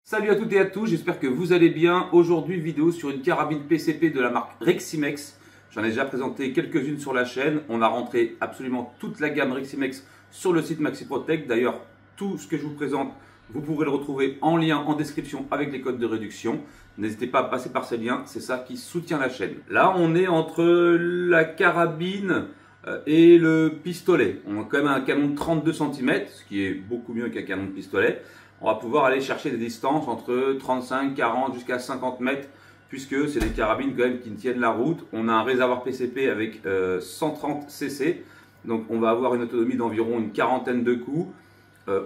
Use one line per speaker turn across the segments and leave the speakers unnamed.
Salut à toutes et à tous, j'espère que vous allez bien. Aujourd'hui, vidéo sur une carabine PCP de la marque Reximex. J'en ai déjà présenté quelques-unes sur la chaîne. On a rentré absolument toute la gamme Reximex sur le site MaxiProtect. D'ailleurs, tout ce que je vous présente, vous pourrez le retrouver en lien en description avec les codes de réduction. N'hésitez pas à passer par ces liens, c'est ça qui soutient la chaîne. Là, on est entre la carabine et le pistolet. On a quand même un canon de 32 cm, ce qui est beaucoup mieux qu'un canon de pistolet. On va pouvoir aller chercher des distances entre 35, 40 jusqu'à 50 mètres, puisque c'est des carabines quand même qui tiennent la route. On a un réservoir PCP avec 130 cc, donc on va avoir une autonomie d'environ une quarantaine de coups.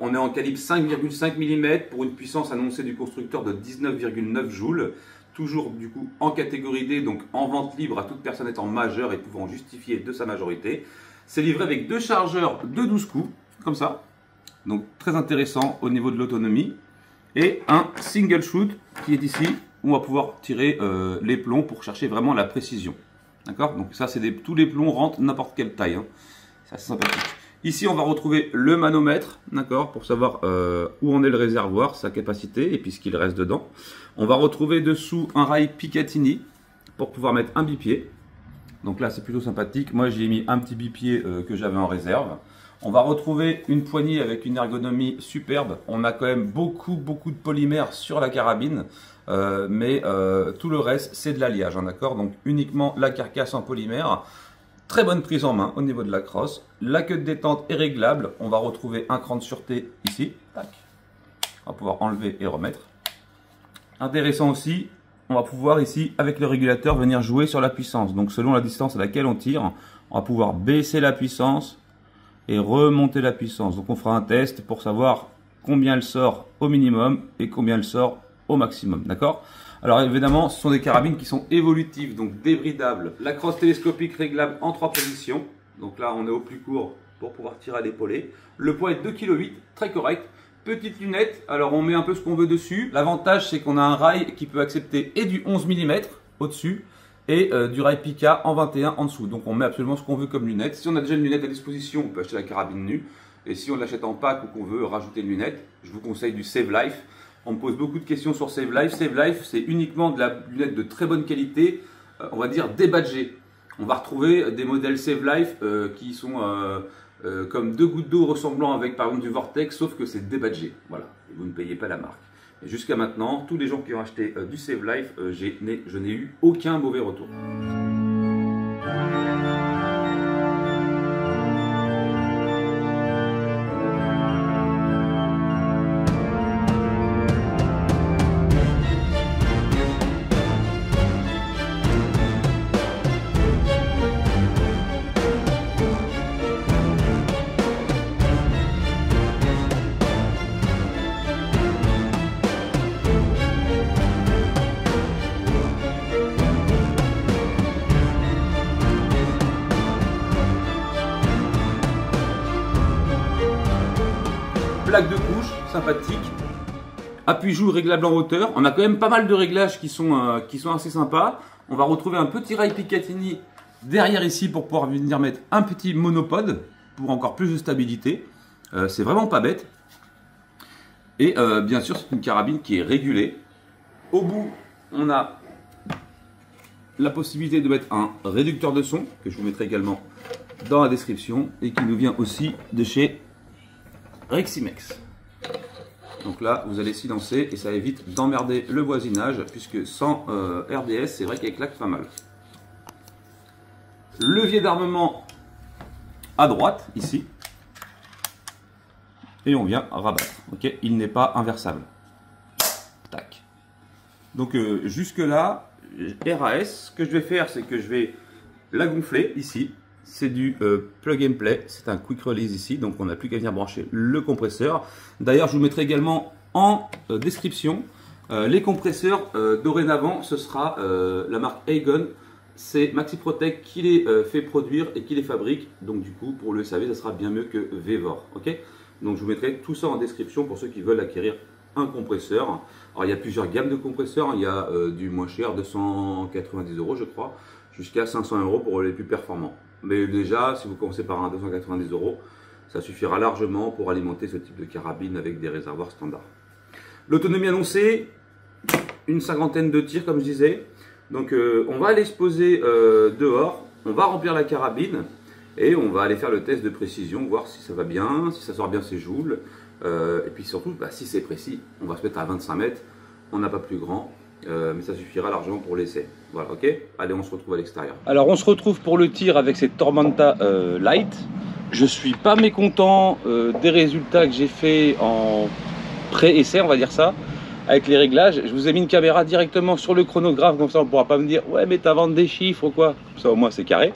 On est en calibre 5,5 mm pour une puissance annoncée du constructeur de 19,9 joules. Toujours du coup en catégorie D, donc en vente libre à toute personne étant majeure et pouvant justifier de sa majorité. C'est livré avec deux chargeurs de 12 coups, comme ça. Donc très intéressant au niveau de l'autonomie. Et un single shoot qui est ici, où on va pouvoir tirer les plombs pour chercher vraiment la précision. D'accord? Donc ça, tous les plombs rentrent n'importe quelle taille. Hein. C'est assez sympathique. Ici, on va retrouver le manomètre, d'accord, pour savoir où en est le réservoir, sa capacité et puis ce qu'il reste dedans. On va retrouver dessous un rail Picatinny pour pouvoir mettre un bipied. Donc là, c'est plutôt sympathique. Moi, j'ai mis un petit bipied que j'avais en réserve. On va retrouver une poignée avec une ergonomie superbe. On a quand même beaucoup de polymère sur la carabine, mais tout le reste, c'est de l'alliage, hein, d'accord? Donc uniquement la carcasse en polymère. Très bonne prise en main au niveau de la crosse. La queue de détente est réglable. On va retrouver un cran de sûreté ici. Tac. On va pouvoir enlever et remettre. Intéressant aussi, on va pouvoir ici, avec le régulateur, venir jouer sur la puissance. Donc selon la distance à laquelle on tire, on va pouvoir baisser la puissance et remonter la puissance. Donc on fera un test pour savoir combien elle sort au minimum et combien elle sort au maximum. D'accord? Alors évidemment, ce sont des carabines qui sont évolutives, donc débridables. La crosse télescopique réglable en 3 positions. Donc là, on est au plus court pour pouvoir tirer à l'épaulé. Le poids est 2,8 kg, très correct. Petite lunette, alors on met un peu ce qu'on veut dessus. L'avantage, c'est qu'on a un rail qui peut accepter et du 11 mm au-dessus et du rail Pica en 21 en dessous. Donc on met absolument ce qu'on veut comme lunette. Si on a déjà une lunette à disposition, on peut acheter la carabine nue. Et si on l'achète en pack ou qu'on veut rajouter une lunette, je vous conseille du Save Life. On me pose beaucoup de questions sur Save Life. Save Life, c'est uniquement de la lunette de très bonne qualité, on va dire débadgée. On va retrouver des modèles Save Life qui sont comme 2 gouttes d'eau ressemblant avec par exemple du Vortex, sauf que c'est débadgé. Voilà, et vous ne payez pas la marque. Et jusqu'à maintenant, tous les gens qui ont acheté du Save Life, je n'ai eu aucun mauvais retour. Plaque de couche, sympathique. Appui-joue réglable en hauteur. On a quand même pas mal de réglages qui sont assez sympas. On va retrouver un petit rail Picatinny derrière ici pour pouvoir venir mettre un petit monopode pour encore plus de stabilité. C'est vraiment pas bête. Et bien sûr, c'est une carabine qui est régulée. Au bout, on a la possibilité de mettre un réducteur de son que je vous mettrai également dans la description et qui nous vient aussi de chez Reximex. Donc là, vous allez silencer et ça évite d'emmerder le voisinage puisque sans RDS, c'est vrai qu'elle claque pas mal. Levier d'armement à droite, ici. Et on vient rabattre. Ok, il n'est pas inversable. Tac. Donc jusque là, RAS, ce que je vais faire, c'est que je vais la gonfler ici. C'est du plug and play, c'est un quick release ici, donc on n'a plus qu'à venir brancher le compresseur. D'ailleurs, je vous mettrai également en description les compresseurs. Dorénavant, ce sera la marque Aegon. C'est MaxiProtect qui les fait produire et qui les fabrique. Donc du coup, pour le SAV, ça sera bien mieux que Vevor. Okay, donc je vous mettrai tout ça en description pour ceux qui veulent acquérir un compresseur. Alors il y a plusieurs gammes de compresseurs. Il y a du moins cher, 290 € je crois, jusqu'à 500 € pour les plus performants. Mais déjà, si vous commencez par un 290 €, ça suffira largement pour alimenter ce type de carabine avec des réservoirs standards. L'autonomie annoncée, une cinquantaine de tirs comme je disais. Donc on va aller se poser dehors, on va remplir la carabine et on va aller faire le test de précision, voir si ça va bien, si ça sort bien ses joules. Et puis surtout, bah, si c'est précis, on va se mettre à 25 mètres, on n'a pas plus grand. Mais ça suffira largement pour l'essai. Voilà, ok. Allez, on se retrouve à l'extérieur. Alors, on se retrouve pour le tir avec cette Tormenta Light. Je suis pas mécontent des résultats que j'ai fait en pré-essai, on va dire ça, avec les réglages. Je vous ai mis une caméra directement sur le chronographe, comme ça on ne pourra pas me dire ouais mais t'as vendu des chiffres ou quoi. Comme ça au moins c'est carré.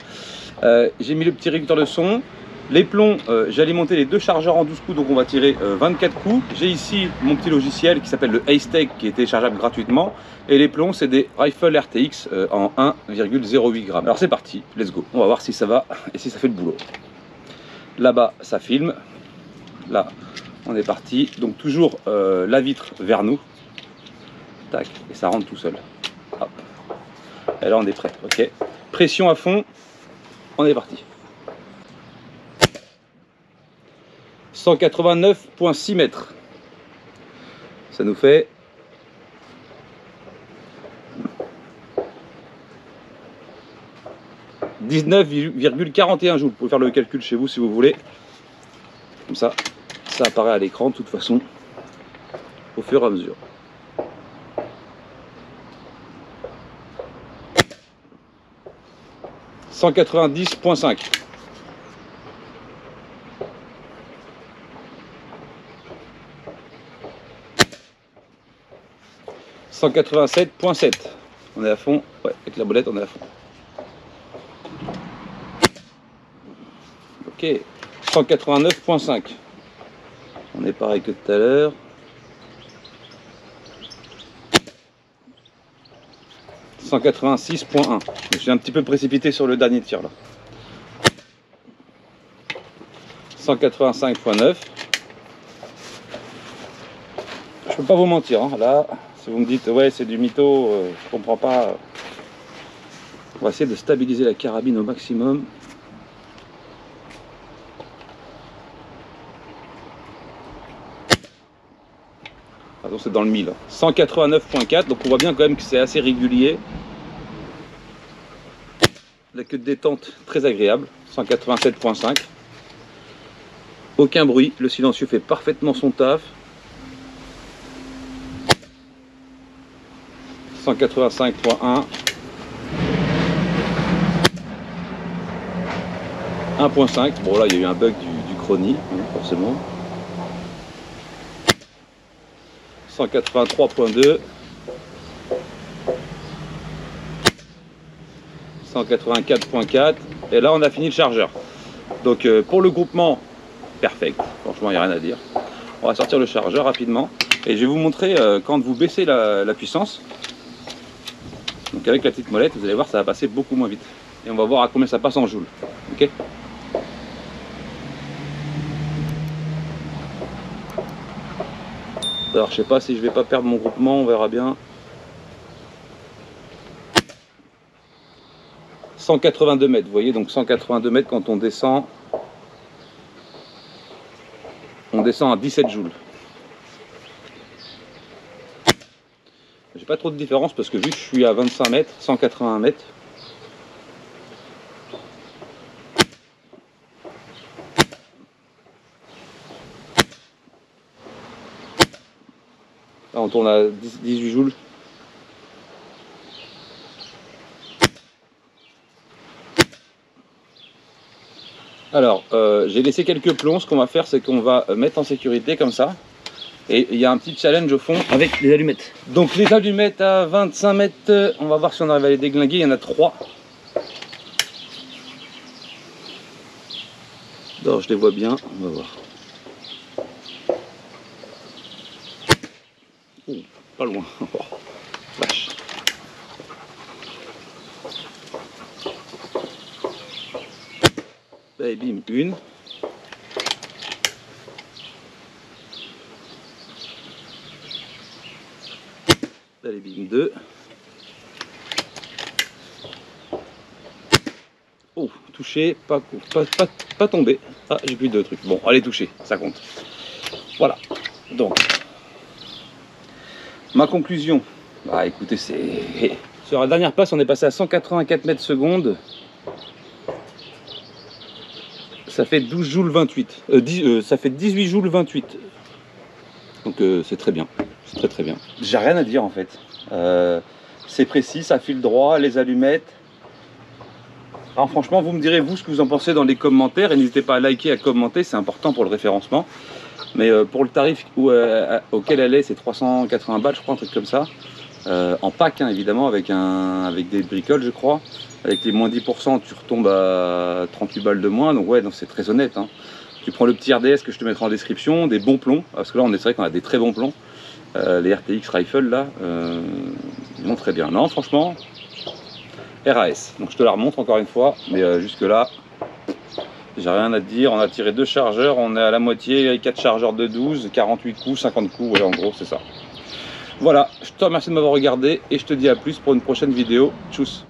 J'ai mis le petit réducteur de son. Les plombs, j'ai alimenté les deux chargeurs en 12 coups, donc on va tirer 24 coups. J'ai ici mon petit logiciel qui s'appelle le Haystack, qui est téléchargeable gratuitement. Et les plombs, c'est des Rifle RTX en 1,08 g. Alors c'est parti, let's go. On va voir si ça va et si ça fait le boulot. Là-bas, ça filme. Là, on est parti. Donc toujours la vitre vers nous. Tac, et ça rentre tout seul. Hop. Et là, on est prêt, ok. Pression à fond, on est parti. 189,6 mètres. Ça nous fait 19,41 joules. Vous pouvez faire le calcul chez vous si vous voulez. Comme ça, ça apparaît à l'écran de toute façon au fur et à mesure. « 190,5 ». 187,7. On est à fond. Ouais, avec la bolette, on est à fond. Ok. 189,5. On est pareil que tout à l'heure. 186,1. Je suis un petit peu précipité sur le dernier tir là. 185,9. Je peux pas vous mentir, hein. Là, si vous me dites ouais c'est du mytho, je comprends pas. On va essayer de stabiliser la carabine au maximum. Pardon, c'est dans le 1000. 189,4, donc on voit bien quand même que c'est assez régulier. La queue de détente très agréable. 187,5. Aucun bruit, le silencieux fait parfaitement son taf. 185,1. 1.5. Bon là il y a eu un bug du chronie, forcément. 183,2. 184,4. Et là on a fini le chargeur. Donc pour le groupement, perfect. Franchement il n'y a rien à dire. On va sortir le chargeur rapidement. Et je vais vous montrer quand vous baissez la puissance. Donc avec la petite molette, vous allez voir, ça va passer beaucoup moins vite. Et on va voir à combien ça passe en joules. Ok ? Alors je sais pas si je vais pas perdre mon groupement, on verra bien. 182 mètres, vous voyez, donc 182 mètres quand on descend à 17 joules. J'ai pas trop de différence parce que vu que je suis à 25 mètres, 181 mètres. Là on tourne à 18 joules. Alors j'ai laissé quelques plombs, ce qu'on va faire c'est qu'on va mettre en sécurité comme ça. Et il y a un petit challenge au fond avec les allumettes. Donc les allumettes à 25 mètres, on va voir si on arrive à les déglinguer. Il y en a 3. Alors je les vois bien, on va voir. Oh, pas loin. Oh, vache. Et bim, une. Allez, bim, 2. Oh, touché, pas tombé. Ah, j'ai plus de trucs. Bon, allez, toucher, ça compte. Voilà. Donc, Ma conclusion, bah écoutez, c'est... Sur la dernière passe, on est passé à 184 mètres secondes. Ça fait 12 joules 28. Ça fait 18 joules 28. Donc c'est très bien. C'est très bien. J'ai rien à dire en fait. C'est précis, ça file droit, les allumettes. Alors franchement, vous me direz vous ce que vous en pensez dans les commentaires. Et n'hésitez pas à liker, à commenter, c'est important pour le référencement. Mais pour le tarif auquel elle est, c'est 380 balles, je crois, un truc comme ça. En pack, hein, évidemment, avec des bricoles, je crois. Avec les moins 10%, tu retombes à 38 balles de moins. Donc ouais, c'est très honnête. Hein. Tu prends le petit RDS que je te mettrai en description, des bons plombs. Parce que là, c'est vrai qu'on a des très bons plombs. Les RTX Rifle, là, ils vont très bien. Non, franchement, RAS. Donc je te la remontre encore une fois. Mais jusque là, j'ai rien à te dire. On a tiré 2 chargeurs. On est à la moitié. 4 chargeurs de 12, 48 coups, 50 coups. Ouais, en gros, c'est ça. Voilà, je te remercie de m'avoir regardé et je te dis à plus pour une prochaine vidéo. Tchuss.